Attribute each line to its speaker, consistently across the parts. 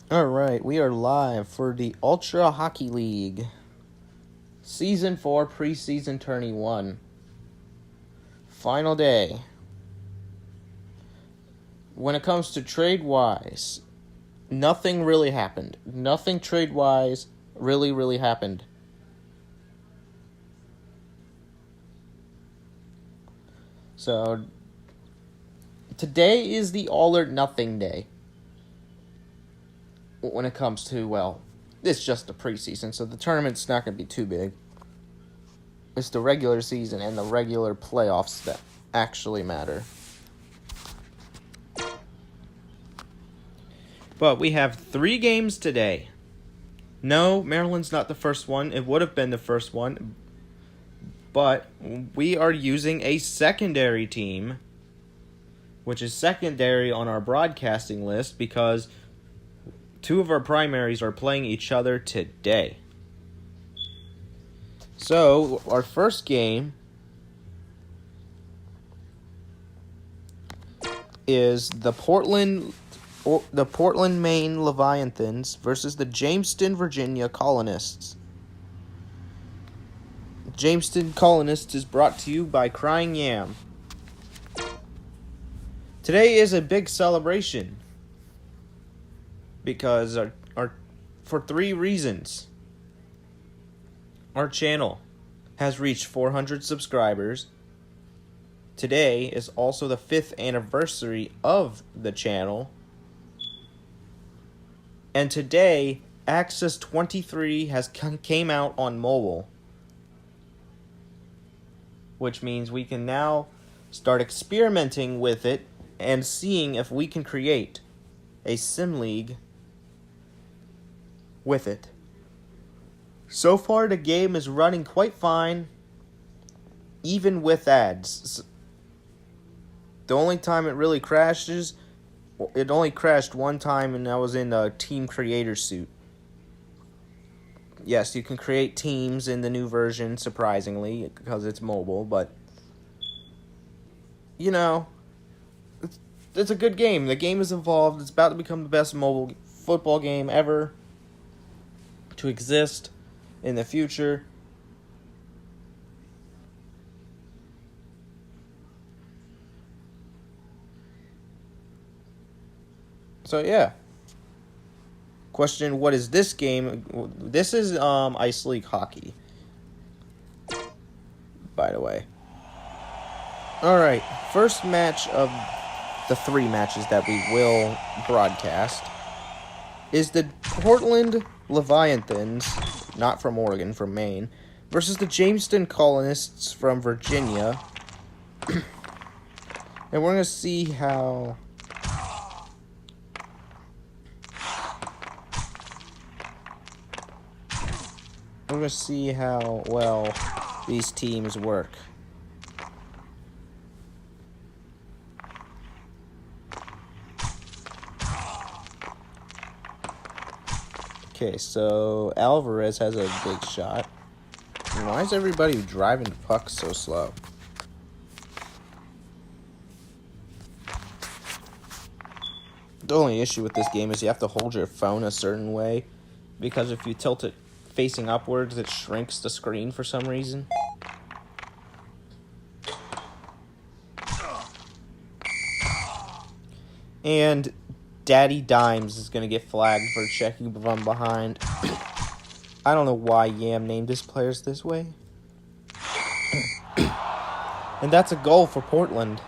Speaker 1: Alright, we are live for the Ultra Hockey League Season 4 Preseason Tourney 1. Final day. When it comes to trade-wise, nothing really happened. Nothing trade-wise really happened. So, today is the all or nothing day. When it comes to, well, it's just the preseason, so the tournament's not going to be too big. It's the regular season and the regular playoffs that actually matter. But we have 3 games today. No, Maryland's not the first one. It would have been the first one. But we are using a secondary team, which is secondary on our broadcasting list because 2 of our primaries are playing each other today. So, our first game is the Portland, Maine Leviathans versus the Jamestown, Virginia Colonists. Jamestown Colonists is brought to you by Crying Yam. Today is a big celebration because for 3 reasons. Our channel has reached 400 subscribers. Today is also the 5th anniversary of the channel. And today, Access 23 has came out on mobile, which means we can now start experimenting with it and seeing if we can create a sim league with it. So far, the game is running quite fine, even with ads. The only time it really crashes, it only crashed one time, and I was in a team creator suit. Yes, you can create teams in the new version, surprisingly, because it's mobile, but, you know, it's a good game. The game has evolved. It's about to become the best mobile football game ever to exist in the future. So yeah. Question, what is this game? This is Ice League Hockey, by the way. Alright, first match of the 3 matches that we will broadcast is the Portland Leviathans, not from Oregon, from Maine, versus the Jamestown Colonists from Virginia. And we're going to see how well these teams work. Okay, so Alvarez has a big shot. Why is everybody driving the puck so slow? The only issue with this game is you have to hold your phone a certain way, because if you tilt it facing upwards, it shrinks the screen for some reason. And Daddy Dimes is going to get flagged for checking from behind. I don't know why Yam named his players this way. And that's a goal for Portland.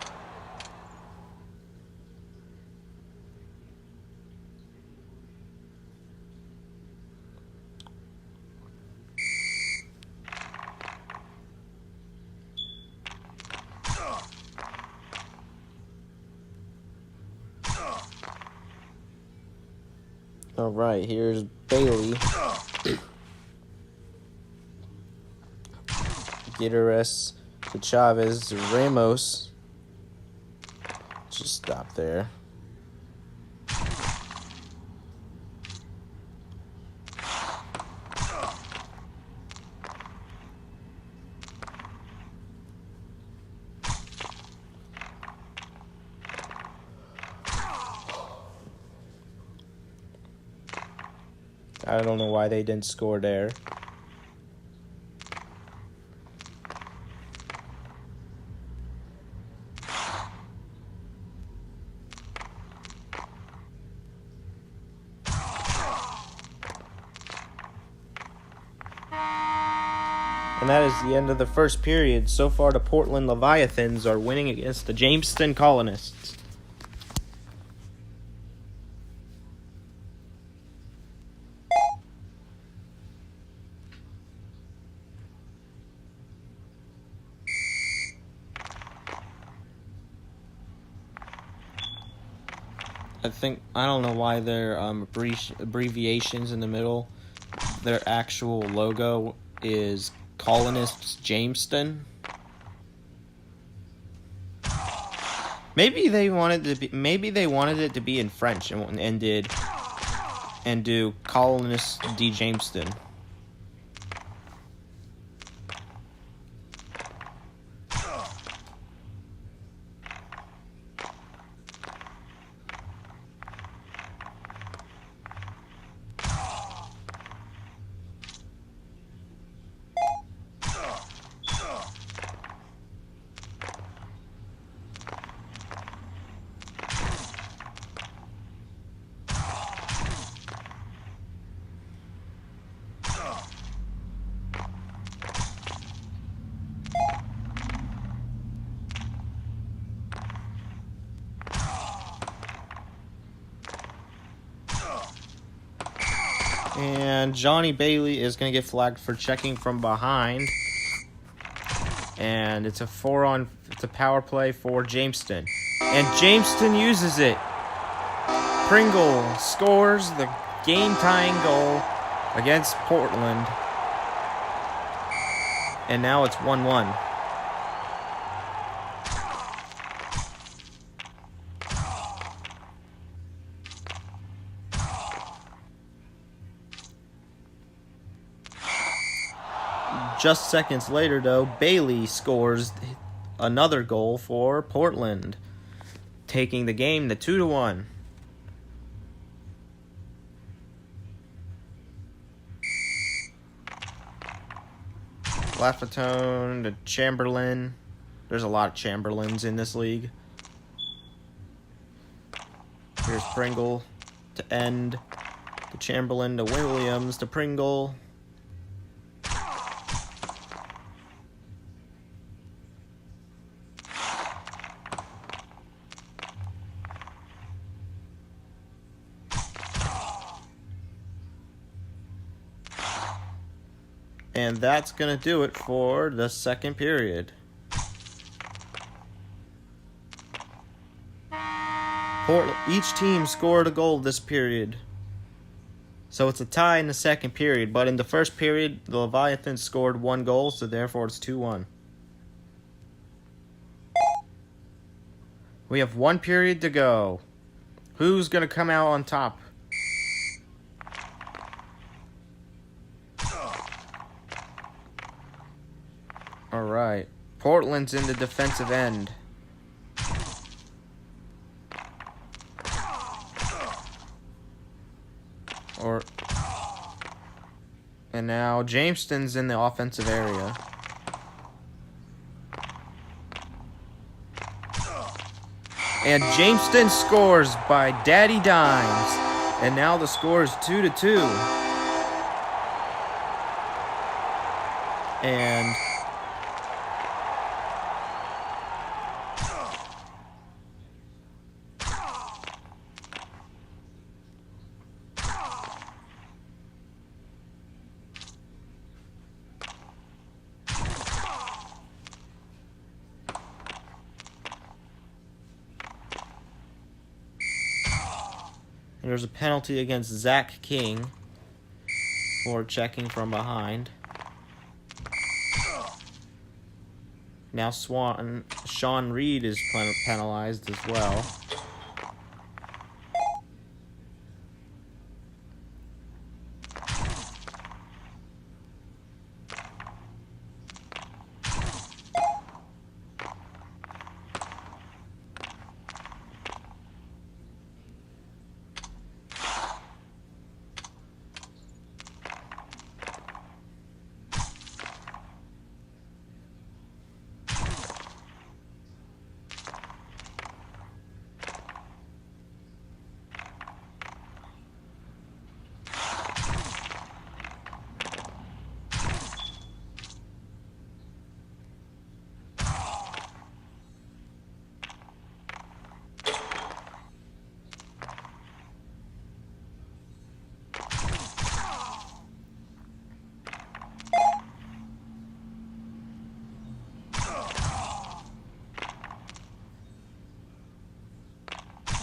Speaker 1: Alright, here's Bailey. Gutierrez to Chavez, Ramos. Just stop there. I don't know why they didn't score there. And that is the end of the first period. So far, the Portland Leviathans are winning against the Jamestown Colonists. I don't know why their abbreviations in the middle. Their actual logo is Colonists Jamestown. Maybe they wanted it to be in French and do Colonists de Jamestown. And Johnny Bailey is going to get flagged for checking from behind. And it's a power play for Jamestown. And Jamestown uses it. Pringle scores the game-tying goal against Portland. And now it's 1-1. Just seconds later, though, Bailey scores another goal for Portland, taking the game to 2-1. Lafitone to Chamberlain. There's a lot of Chamberlains in this league. Here's Pringle to end. To Chamberlain to Williams to Pringle. And that's going to do it for the second period. Each team scored a goal this period. So it's a tie in the second period. But in the first period, the Leviathans scored 1 goal, so therefore it's 2-1. We have 1 period to go. Who's going to come out on top? All right. Portland's in the defensive end. And now Jamestown's in the offensive area. And Jamestown scores by Daddy Dimes. And now the score is 2-2. And there's a penalty against Zach King for checking from behind. Now Sean Reed is penalized as well.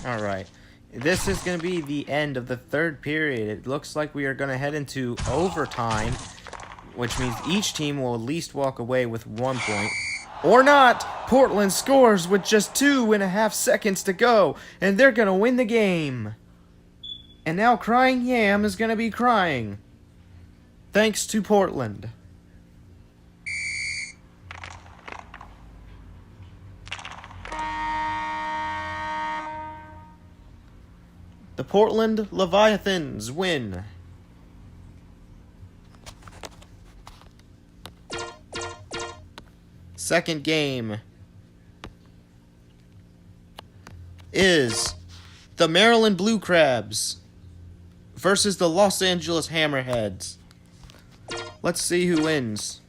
Speaker 1: All right. This is going to be the end of the third period. It looks like we are going to head into overtime, which means each team will at least walk away with 1 point. Or not! Portland scores with just 2.5 seconds to go, and they're going to win the game. And now Crying Yam is going to be crying. Thanks to Portland. The Portland Leviathans win. Second game is the Maryland Blue Crabs versus the Los Angeles Hammerheads. Let's see who wins.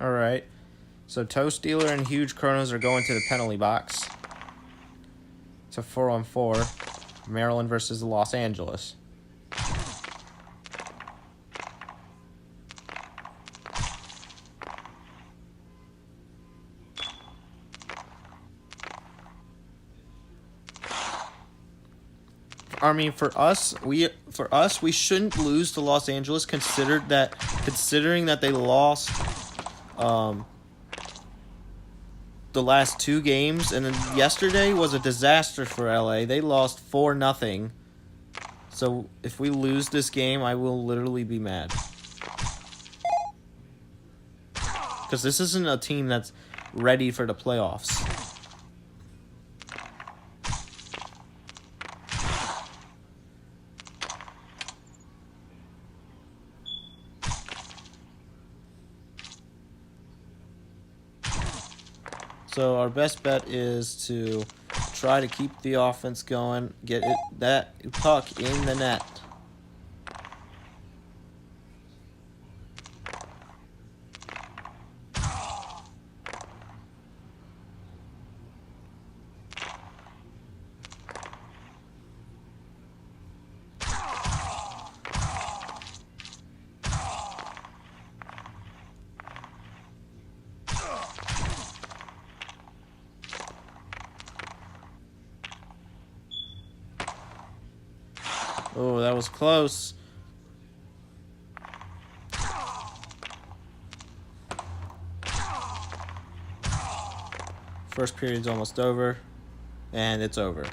Speaker 1: All right. So Toe Stealer and Huge Chronos are going to the penalty box. It's a 4-on-4. Maryland versus Los Angeles. I mean, for us, we shouldn't lose to Los Angeles, considering that they lost the last 2 games, and then yesterday was a disaster for LA. They lost 4-0. So if we lose this game, I will literally be mad. Because this isn't a team that's ready for the playoffs. So our best bet is to try to keep the offense going, get that puck in the net. Oh, that was close. First period's almost over, and it's over.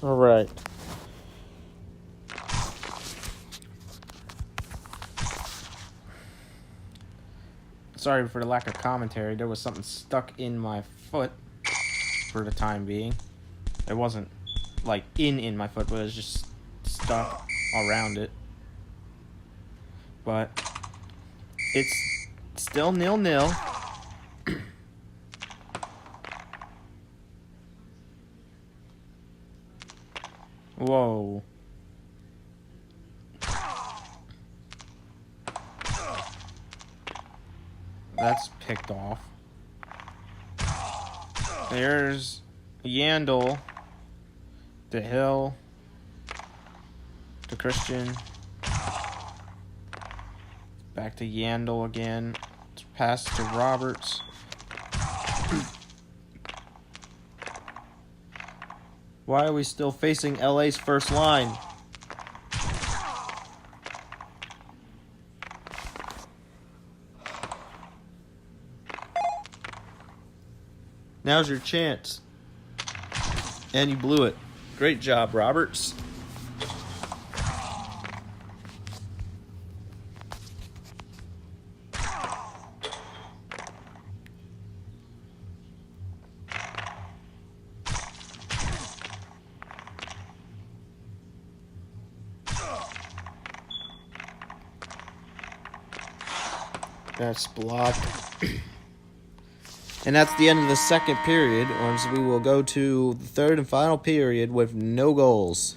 Speaker 1: All right. Sorry for the lack of commentary. There was something stuck in my foot for the time being. It wasn't like in my foot, but it was just stuck around it. But it's still 0-0. Whoa. That's picked off. There's Yandel. To Hill. To Christian. Back to Yandel again. Pass to Roberts. Why are we still facing LA's first line? Now's your chance. And you blew it. Great job, Roberts. That's blocked. And that's the end of the second period, as we will go to the third and final period with no goals.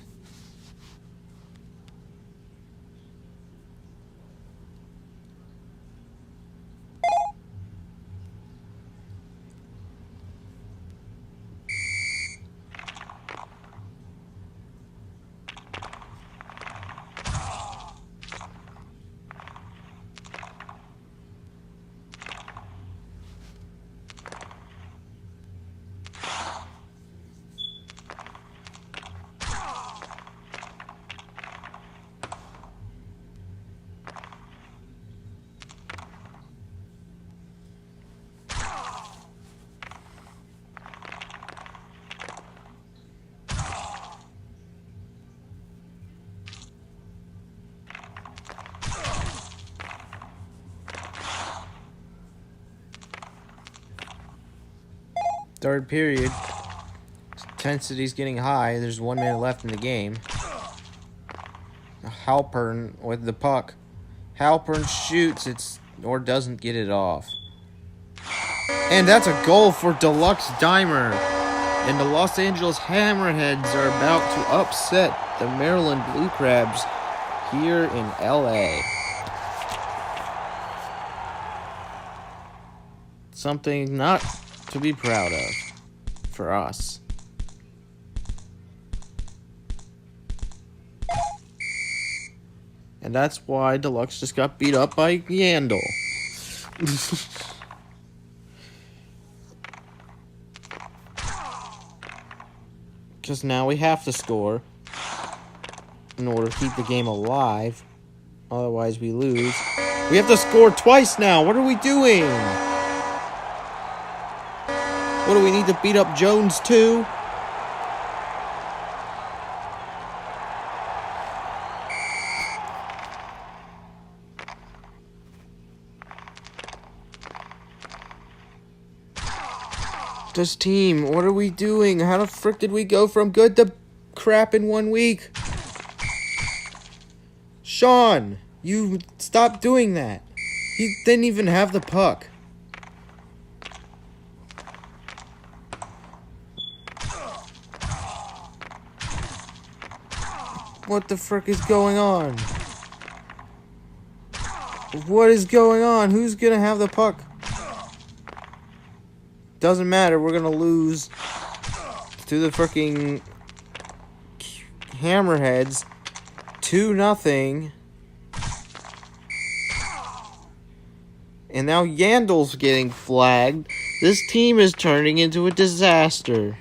Speaker 1: Third period. Intensity's getting high. There's 1 minute left in the game. Halpern with the puck. Halpern shoots or doesn't get it off. And that's a goal for Deluxe Dimer. And the Los Angeles Hammerheads are about to upset the Maryland Blue Crabs here in LA. Something not to be proud of for us. And that's why Deluxe just got beat up by Yandel. Because now we have to score in order to keep the game alive. Otherwise we lose. We have to score twice now. What are we doing? What do we need to beat up Jones too? This team, what are we doing? How the frick did we go from good to crap in 1 week? Sean, you stop doing that. He didn't even have the puck. What the frick is going on? What is going on? Who's gonna have the puck? Doesn't matter, we're gonna lose to the freaking Hammerheads 2-0. And now Yandel's getting flagged. This team is turning into a disaster.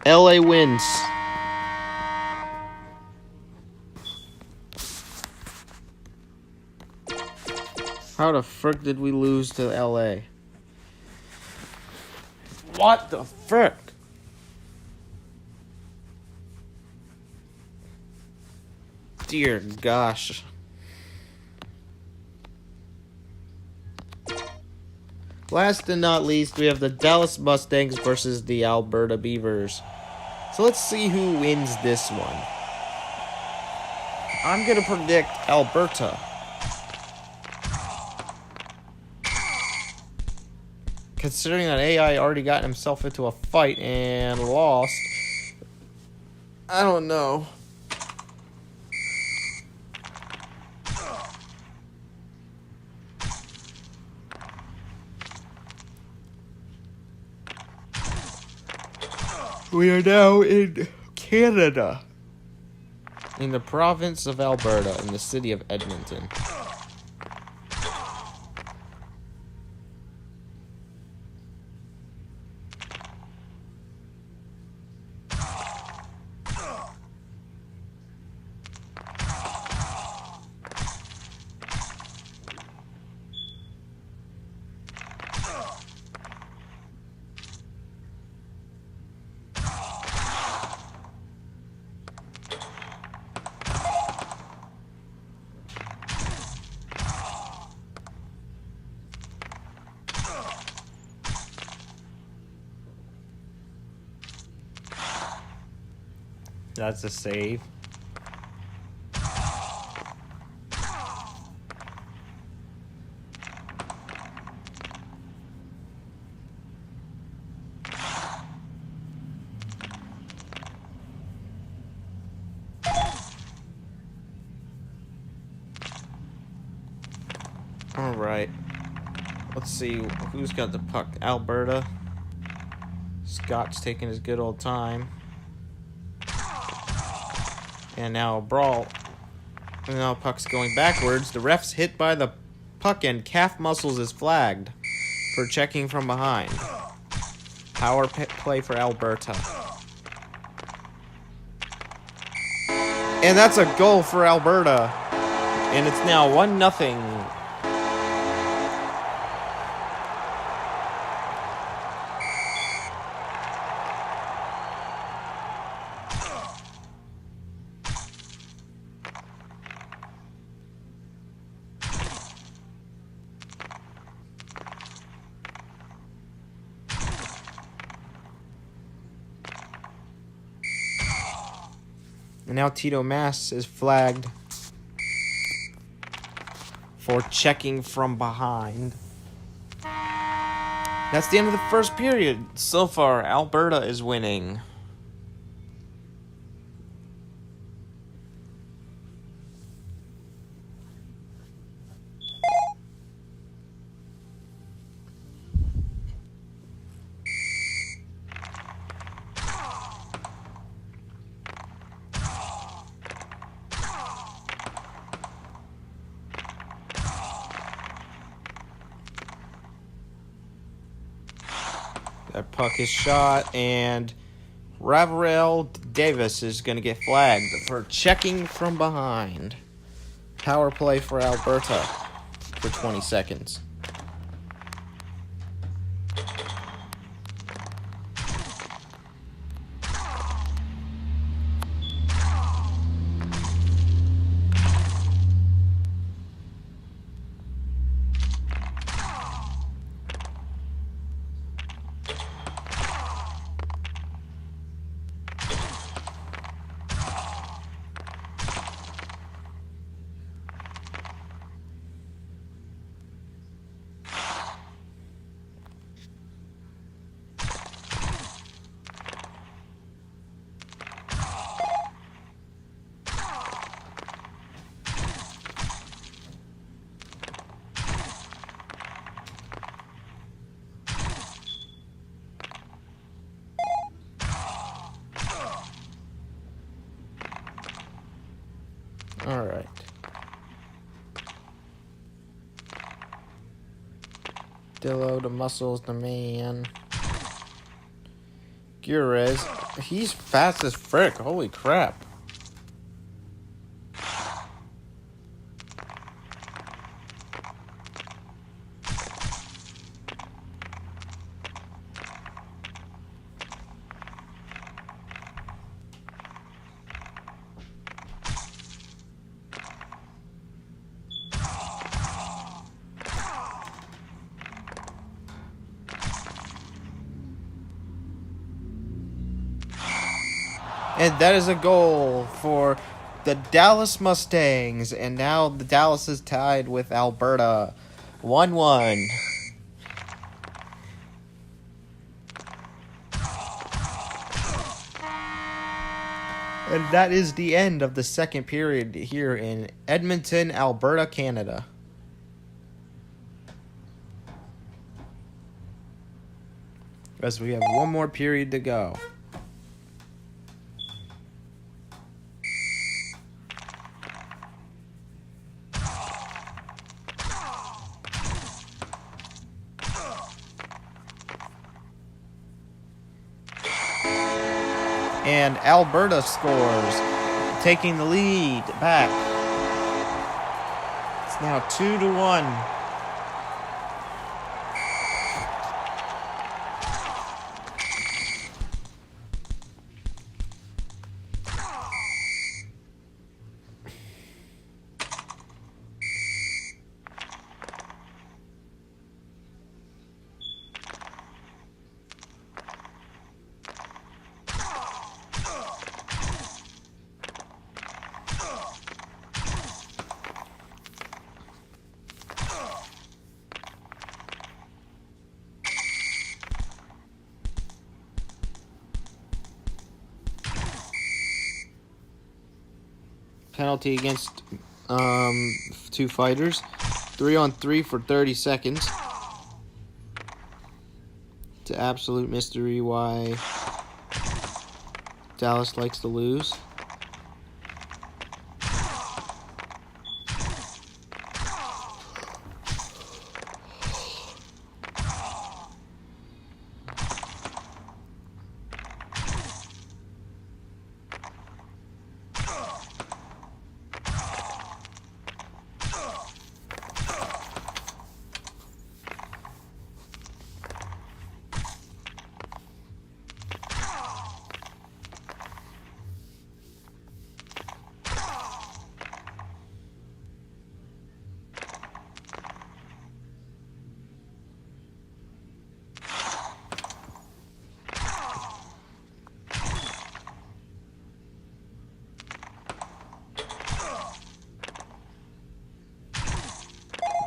Speaker 1: LA wins. How the frick did we lose to LA? What the frick? Dear gosh. Last and not least, we have the Dallas Mustangs versus the Alberta Beavers. So let's see who wins this one. I'm going to predict Alberta. Considering that AI already got himself into a fight and lost, I don't know. We are now in Canada, in the province of Alberta, in the city of Edmonton. That's a save. All right. Let's see who's got the puck. Alberta. Scott's taking his good old time. And now a brawl. And now puck's going backwards. The ref's hit by the puck and calf muscles is flagged for checking from behind. Power play for Alberta. And that's a goal for Alberta. And it's now 1-0. And now Tito Mass is flagged for checking from behind. That's the end of the first period. So far, Alberta is winning. That puck is shot, and Ravarel Davis is going to get flagged for checking from behind. Power play for Alberta for 20 seconds. All right. Dillo, the muscles, the man. Gurez, he's fast as frick. Holy crap. And that is a goal for the Dallas Mustangs. And now the Dallas is tied with Alberta. 1-1. And that is the end of the second period here in Edmonton, Alberta, Canada. As we have one more period to go. And Alberta scores, taking the lead back. It's now 2-1. penalty against two fighters. 3-on-3 for 30 seconds. It's an absolute mystery why Dallas likes to lose.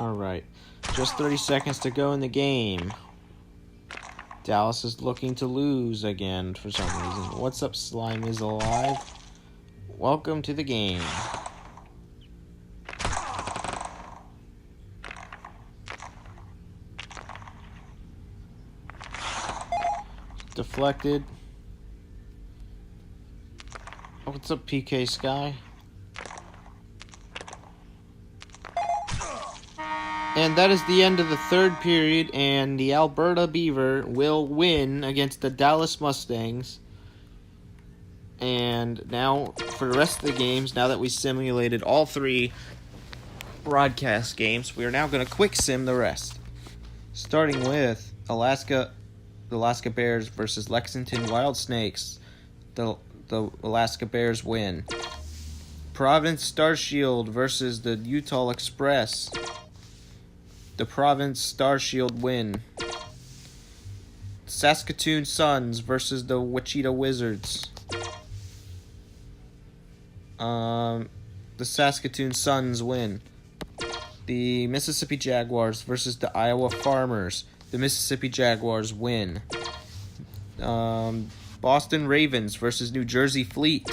Speaker 1: Alright, just 30 seconds to go in the game. Dallas is looking to lose again for some reason. What's up, Slime is alive? Welcome to the game. Deflected. What's up, PK Sky? And that is the end of the third period, and the Alberta Beaver will win against the Dallas Mustangs. And now, for the rest of the games, now that we simulated all three broadcast games, we are now going to quick sim the rest. Starting with the Alaska Bears versus Lexington Wild Snakes. The Alaska Bears win. Providence Starshield versus the Utah Express. The Province Starshield win. Saskatoon Suns versus the Wichita Wizards. The Saskatoon Suns win. The Mississippi Jaguars versus the Iowa Farmers. The Mississippi Jaguars win. Boston Ravens versus New Jersey Fleet.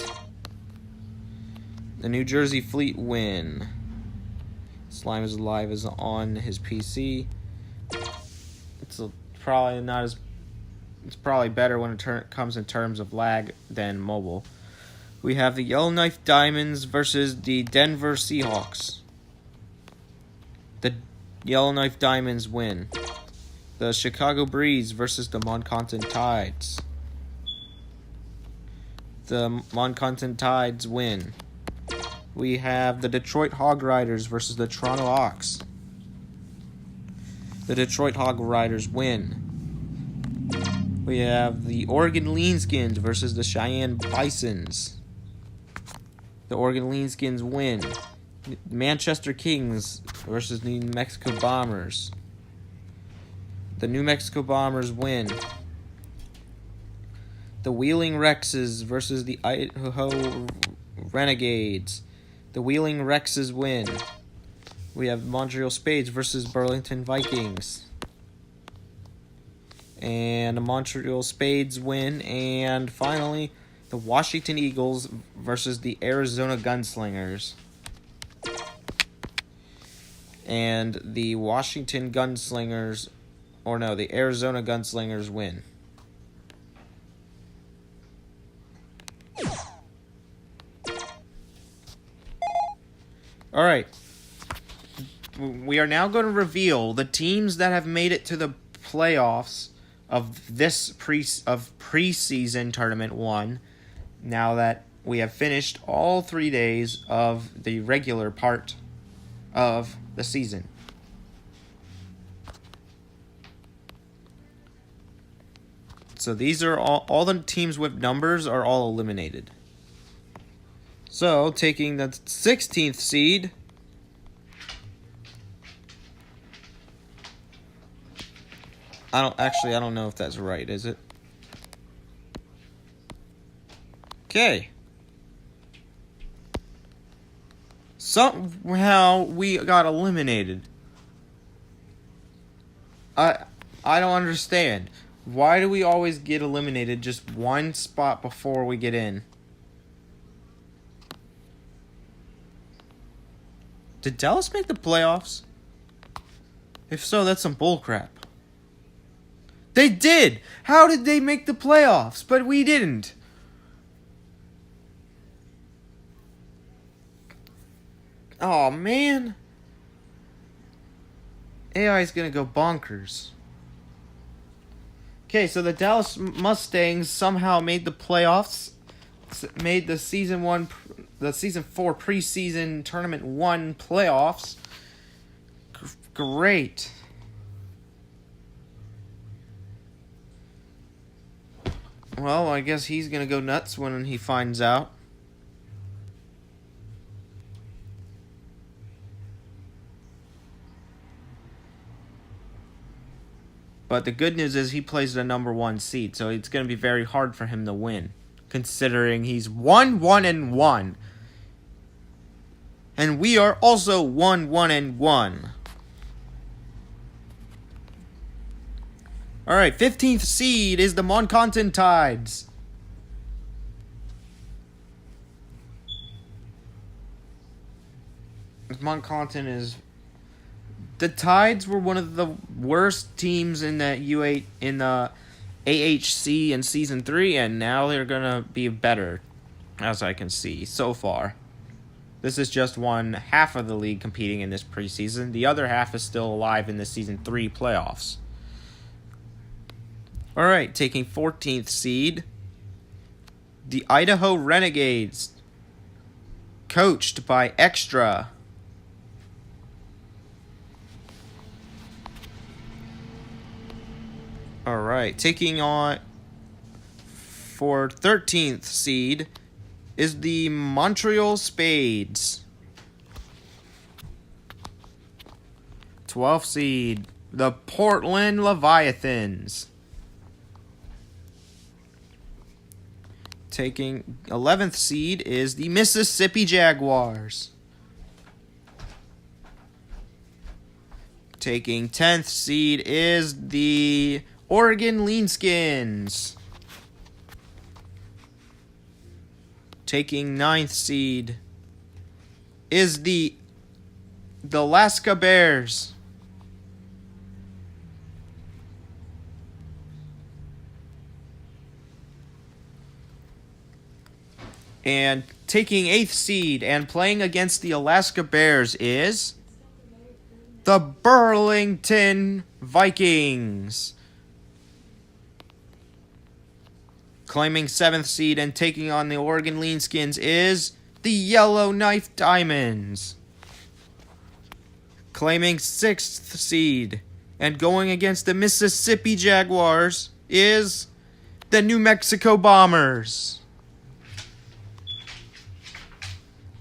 Speaker 1: The New Jersey Fleet win. Slime is Alive is on his PC. It's probably better when it comes in terms of lag than mobile. We have the Yellowknife Diamonds versus the Denver Seahawks. The Yellowknife Diamonds win. The Chicago Breeze versus the Monconton Tides. The Monconton Tides win. We have the Detroit Hog Riders versus the Toronto Ox. The Detroit Hog Riders win. We have the Oregon Leanskins versus the Cheyenne Bisons. The Oregon Leanskins win. Manchester Kings versus the New Mexico Bombers. The New Mexico Bombers win. The Wheeling Rexes versus the Idaho Renegades. The Wheeling Rexes win. We have Montreal Spades versus Burlington Vikings. And the Montreal Spades win. And finally, the Washington Eagles versus the Arizona Gunslingers. And the Washington Gunslingers, the Arizona Gunslingers win. All right. We are now going to reveal the teams that have made it to the playoffs of this preseason tournament 1. Now that we have finished all 3 days of the regular part of the season. So these are all the teams with numbers are all eliminated. So, taking the 16th seed, I don't know if that's right, is it? Okay. Somehow we got eliminated. I don't understand. Why do we always get eliminated just one spot before we get in? Did Dallas make the playoffs? If so, that's some bullcrap. They did! How did they make the playoffs? But we didn't. Oh, man. AI is going to go bonkers. Okay, so the Dallas Mustangs somehow made the playoffs. Made the Season 4 Preseason Tournament 1 playoffs. Great. Well, I guess he's going to go nuts when he finds out. But the good news is he plays the number 1 seed, so it's going to be very hard for him to win, considering he's 1-1-1. And we are also 1-1-1. All right, 15th seed is the Moncontin Tides. Moncontin is... The Tides were one of the worst teams in the AHC in Season 3, and now they're going to be better, as I can see so far. This is just one half of the league competing in this preseason. The other half is still alive in the Season 3 playoffs. All right, taking 14th seed, the Idaho Renegades, coached by Extra. All right, taking on for 13th seed is the Montreal Spades. 12th seed, the Portland Leviathans. Taking 11th seed is the Mississippi Jaguars. Taking 10th seed is the Oregon Leanskins. Taking 9th seed is the Alaska Bears. And taking 8th seed and playing against the Alaska Bears is the Burlington Vikings. Claiming 7th seed and taking on the Oregon Leanskins is the Yellowknife Diamonds. Claiming 6th seed and going against the Mississippi Jaguars is the New Mexico Bombers.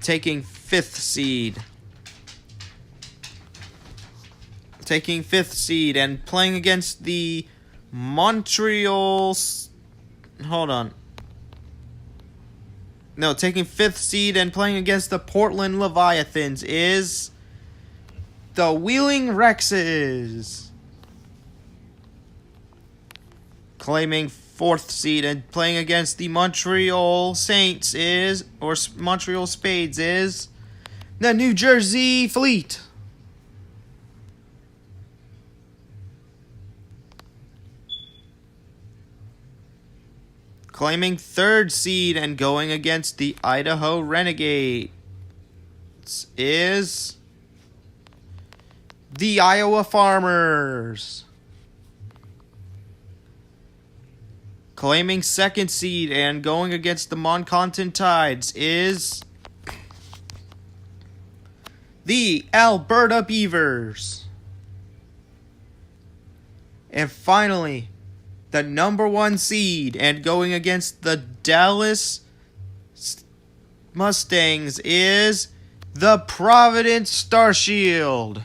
Speaker 1: Taking 5th seed. Taking 5th seed and playing against the Montreal... Hold on. No, taking 5th seed and playing against the Portland Leviathans is the Wheeling Rexes. Claiming 4th seed and playing against the Montreal Saints is, or Montreal Spades is, the New Jersey Fleet. Claiming 3rd seed and going against the Idaho Renegades is the Iowa Farmers. Claiming 2nd seed and going against the Moncontin Tides is the Alberta Beavers. And finally, the number 1 seed and going against the Dallas Mustangs is the Providence Starshield.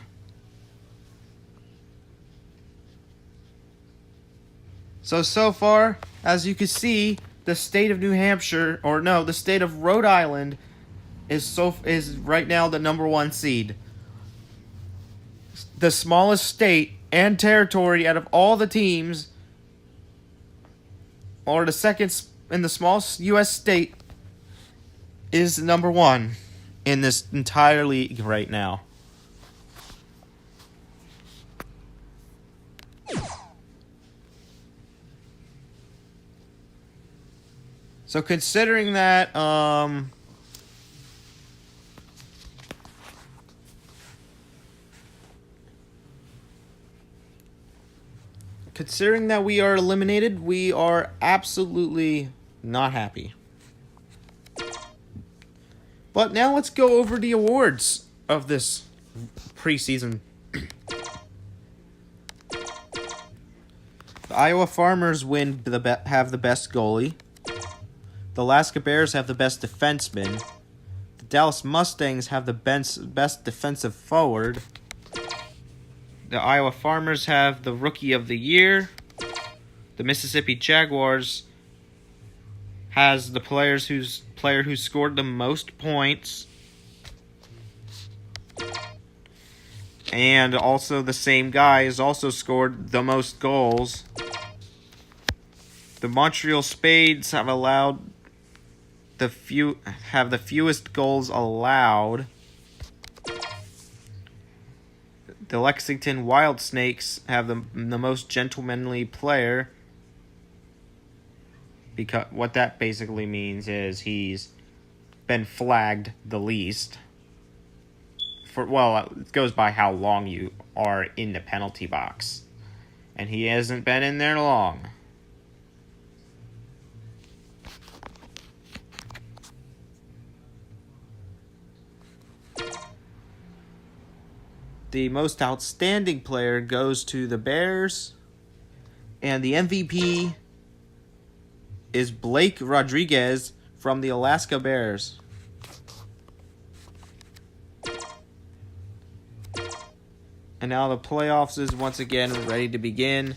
Speaker 1: So far, as you can see, the state of New Hampshire, or no, the state of Rhode Island is right now the number 1 seed. The smallest state and territory out of all the teams, or the second in the smallest U.S. state, is number 1 in this entire league right now. So considering that, we are eliminated, we are absolutely not happy. But now let's go over the awards of this preseason. The Iowa Farmers have the best goalie. The Alaska Bears have the best defenseman. The Dallas Mustangs have the best defensive forward. The Iowa Farmers have the Rookie of the Year. The Mississippi Jaguars has the player who scored the most points. And also the same guy has also scored the most goals. The Montreal Spades have the fewest goals allowed. The Lexington Wild Snakes have the most gentlemanly player. Because what that basically means is he's been flagged the least. It goes by how long you are in the penalty box. And he hasn't been in there long. The most outstanding player goes to the Bears. And the MVP is Blake Rodriguez from the Alaska Bears. And now the playoffs is once again ready to begin.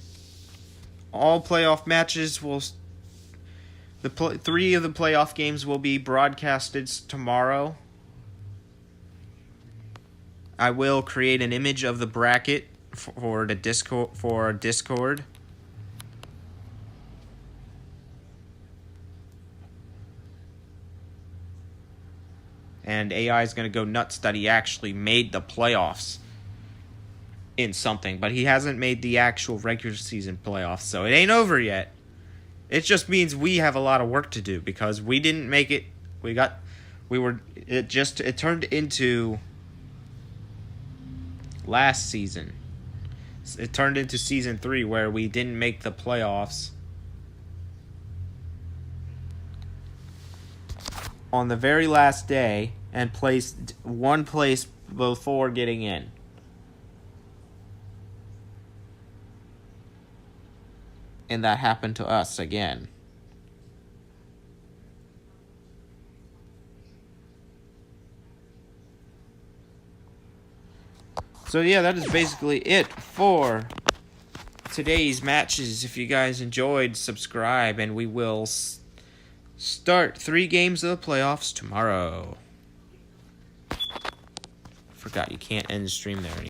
Speaker 1: All playoff matches three of the playoff games will be broadcasted tomorrow. I will create an image of the bracket for Discord. And AI is going to go nuts that he actually made the playoffs in something, but he hasn't made the actual regular season playoffs, so it ain't over yet. It just means we have a lot of work to do because we didn't make it. It turned into last season. It turned into season 3 where we didn't make the playoffs on the very last day and placed one place before getting in. And that happened to us again. So yeah, that is basically it for today's matches. If you guys enjoyed, subscribe, and we will start 3 games of the playoffs tomorrow. Forgot you can't end the stream there anymore.